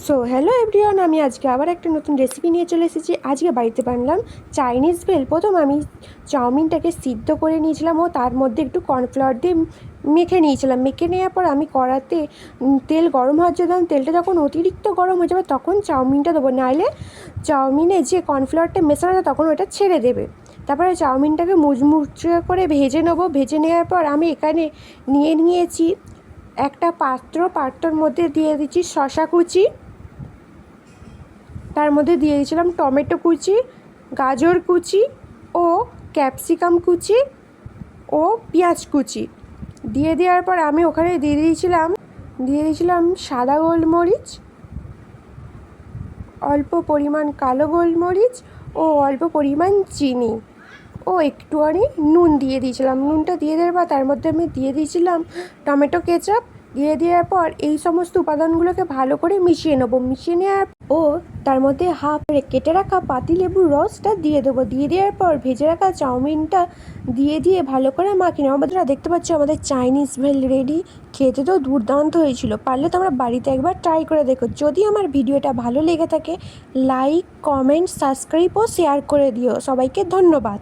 So hello everyone, আমি আজকে আবার একটা নতুন রেসিপি নিয়ে চলে এসেছি। আজকে বাড়িতে বানালাম চাইনিজ ভেল। প্রথম আমি চাউমিনটাকে সিদ্ধ করে নিয়েছিলাম ও তার মধ্যে একটু কর্নফ্লাওয়ার দিয়ে মেখে নিয়েছিলাম। মেখে নেওয়ার পর আমি কড়াতে তেল গরম হওয়ার জন্য তেলটা যখন অতিরিক্ত গরম হয়ে যাবে তখন চাউমিনটা দেবো, নাহলে চাউমিনে যে কর্নফ্লাওয়ারটা মেশানো আছে তখন ওটা ছেড়ে দেবে। তারপরে চাউমিনটাকে মুচমুচে করে ভেজে নেবো। ভেজে নেওয়ার পর আমি এখানে নিয়েছি একটা পাত্রর মধ্যে দিয়ে দিচ্ছি শসা কুচি, তার মধ্যে দিয়ে দিয়েছিলাম টমেটো কুচি, গাজর কুচি ও ক্যাপসিকাম কুচি ও পেঁয়াজ কুচি। দিয়ে দেওয়ার পর আমি ওখানে দিয়ে দিয়েছিলাম সাদা গোলমরিচ, অল্প পরিমাণ কালো গোলমরিচ ও অল্প পরিমাণ চিনি ও একটুখানি নুন দিয়ে দিয়েছিলাম। নুনটা দিয়ে দেওয়ার পর তার মধ্যে আমি দিয়ে দিয়েছিলাম টমেটো কেচাপ। দিয়ে দেওয়ার পর এই সমস্ত উপাদানগুলোকে ভালো করে মিশিয়ে নেবো। মিশিয়ে নেওয়ার ও তার মধ্যে কেটে রাখা পাতিলেবুর রসটা দিয়ে দেবো। দিয়ে দেওয়ার পর ভেজে রাখা চাউমিনটা দিয়ে ভালো করে মাখিয়ে নেবো। বন্ধুরা দেখতে পাচ্ছি আমাদের চাইনিজ ভেল রেডি। খেতে তো দুর্দান্ত হয়েছিল। পারলে তোমরা বাড়িতে একবার ট্রাই করে দেখো। যদি আমার ভিডিওটা ভালো লেগে থাকে লাইক, কমেন্ট, সাবস্ক্রাইব ও শেয়ার করে দিও। সবাইকে ধন্যবাদ।